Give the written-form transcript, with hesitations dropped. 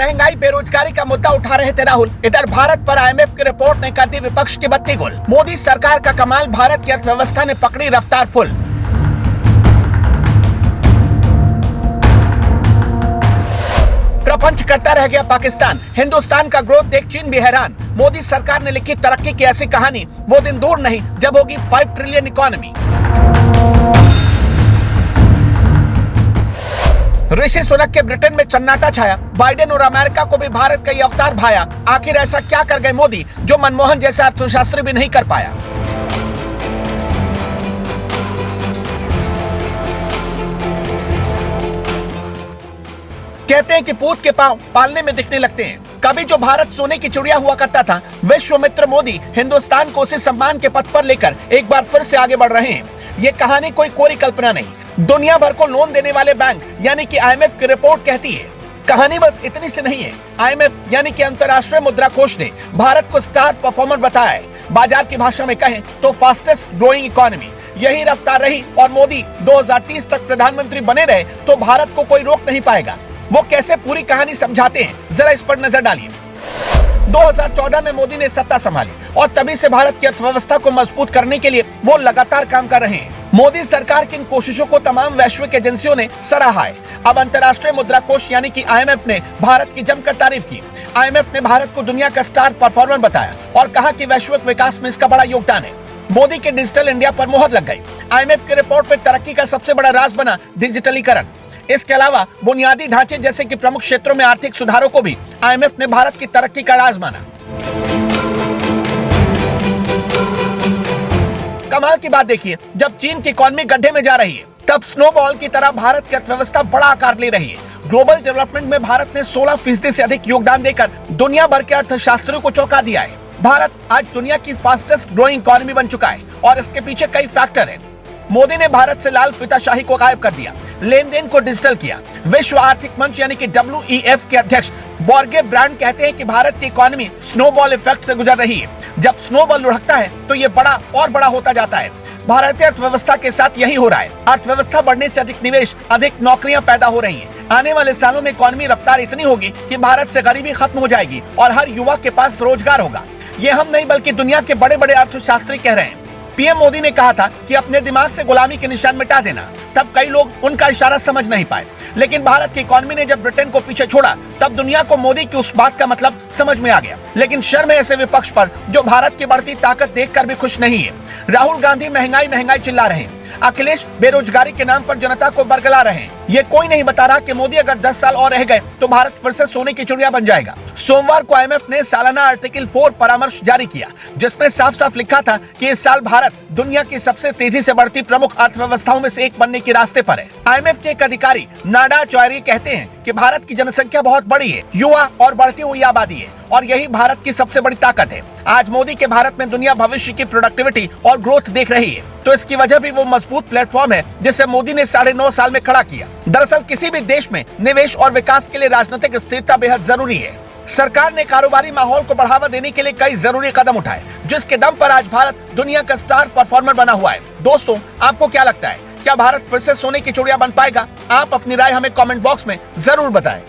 महंगाई बेरोजगारी का मुद्दा उठा रहे थे राहुल। इधर भारत पर IMF की रिपोर्ट ने कर दी विपक्ष की बत्ती गुल। मोदी सरकार का कमाल, भारत की अर्थव्यवस्था ने पकड़ी रफ्तार फुल। प्रपंच करता रह गया पाकिस्तान, हिंदुस्तान का ग्रोथ देख चीन भी हैरान। मोदी सरकार ने लिखी तरक्की की ऐसी कहानी, वो दिन दूर नहीं जब होगी 5 ट्रिलियन इकोनॉमी। ऋषि सुनक के ब्रिटेन में सन्नाटा छाया, बाइडेन और अमेरिका को भी भारत का ये अवतार भाया। आखिर ऐसा क्या कर गए मोदी जो मनमोहन जैसा अर्थशास्त्री भी नहीं कर पाया। कहते हैं कि पूत के पांव पालने में दिखने लगते हैं। कभी जो भारत सोने की चिड़िया हुआ करता था, विश्वामित्र मोदी हिंदुस्तान को उसी सम्मान के पथ पर लेकर एक बार फिर से आगे बढ़ रहे हैं। ये कहानी कोई कोरी कल्पना नहीं, दुनिया भर को लोन देने वाले बैंक यानी कि IMF की रिपोर्ट कहती है। कहानी बस इतनी सी नहीं है। IMF यानी कि अंतर्राष्ट्रीय मुद्रा कोष ने भारत को स्टार परफॉर्मर बताया है। बाजार की भाषा में कहें तो फास्टेस्ट ग्रोइंग इकोनॉमी। यही रफ्तार रही और मोदी 2030 तक प्रधानमंत्री बने रहे तो भारत को कोई रोक नहीं पाएगा। वो कैसे पूरी कहानी समझाते हैं, जरा इस पर नजर डालिए। 2014 में मोदी ने सत्ता संभाली और तभी से भारत की अर्थव्यवस्था को मजबूत करने के लिए वो लगातार काम कर रहे हैं। मोदी सरकार की इन कोशिशों को तमाम वैश्विक एजेंसियों ने सराहा है। अब अंतर्राष्ट्रीय मुद्रा कोष यानी कि IMF ने भारत की जमकर तारीफ की। IMF ने भारत को दुनिया का स्टार परफॉर्मर बताया और कहा कि वैश्विक विकास में इसका बड़ा योगदान है। मोदी के डिजिटल इंडिया पर मोहर लग गई। IMF की रिपोर्ट में तरक्की का सबसे बड़ा राज बना डिजिटलीकरण। इसके अलावा बुनियादी ढांचे जैसे कि प्रमुख क्षेत्रों में आर्थिक सुधारों को भी IMF ने भारत की तरक्की का राज माना। कमाल की बात देखिए, जब चीन की इकोनॉमी गड्ढे में जा रही है, तब स्नोबॉल की तरह भारत की अर्थव्यवस्था बड़ा आकार ले रही है। ग्लोबल डेवलपमेंट में भारत ने 16% से अधिक योगदान देकर दुनिया भर के अर्थशास्त्रियों को चौंका दिया है। भारत आज दुनिया की फास्टेस्ट ग्रोइंग इकोनॉमी बन चुका है और इसके पीछे कई फैक्टर हैं। मोदी ने भारत से लाल फीताशाही को गायब कर दिया, लेन देन को डिजिटल किया। विश्व आर्थिक मंच यानी कि WEF के अध्यक्ष बॉर्गे ब्रांड कहते हैं कि भारत की इकोनॉमी स्नोबॉल इफेक्ट से गुजर रही है। जब स्नोबॉल लुढ़कता है तो ये बड़ा और बड़ा होता जाता है। भारतीय अर्थव्यवस्था के साथ यही हो रहा है। अर्थव्यवस्था बढ़ने से अधिक निवेश, अधिक नौकरियां पैदा हो रही हैं। आने वाले सालों में इकोनॉमी रफ्तार इतनी होगी कि भारत से गरीबी खत्म हो जाएगी और हर युवा के पास रोजगार होगा। ये हम नहीं बल्कि दुनिया के बड़े बड़े अर्थशास्त्री कह रहे हैं। PM मोदी ने कहा था कि अपने दिमाग से गुलामी के निशान मिटा देना, तब कई लोग उनका इशारा समझ नहीं पाए। लेकिन भारत की इकोनॉमी ने जब ब्रिटेन को पीछे छोड़ा, तब दुनिया को मोदी की उस बात का मतलब समझ में आ गया। लेकिन शर्म है ऐसे विपक्ष पर जो भारत की बढ़ती ताकत देखकर भी खुश नहीं है। राहुल गांधी महंगाई महंगाई चिल्ला रहे हैं, अखिलेश बेरोजगारी के नाम पर जनता को बरगला रहे हैं। ये कोई नहीं बता रहा कि मोदी अगर 10 साल और रह गए तो भारत फिर से सोने की चिड़िया बन जाएगा। सोमवार को IMF ने सालाना आर्टिकल 4 परामर्श जारी किया, जिसमें साफ साफ लिखा था कि इस साल भारत दुनिया की सबसे तेजी से बढ़ती प्रमुख अर्थव्यवस्थाओं में से एक बनने के रास्ते पर है। IMF के एक अधिकारी नाडा चौधरी कहते हैं कि भारत की जनसंख्या बहुत बड़ी है, युवा और बढ़ती हुई आबादी है और यही भारत की सबसे बड़ी ताकत है। आज मोदी के भारत में दुनिया भविष्य की प्रोडक्टिविटी और ग्रोथ देख रही है, तो इसकी वजह भी वो मजबूत प्लेटफॉर्म है जिसे मोदी ने 9.5 साल में खड़ा किया। दरअसल किसी भी देश में निवेश और विकास के लिए राजनीतिक स्थिरता बेहद जरूरी है। सरकार ने कारोबारी माहौल को बढ़ावा देने के लिए कई जरूरी कदम उठाए, जिसके दम पर आज भारत दुनिया का स्टार परफॉर्मर बना हुआ है। दोस्तों, आपको क्या लगता है, क्या भारत फिर से सोने की चिड़िया बन पाएगा? आप अपनी राय हमें कमेंट बॉक्स में जरूर बताएं।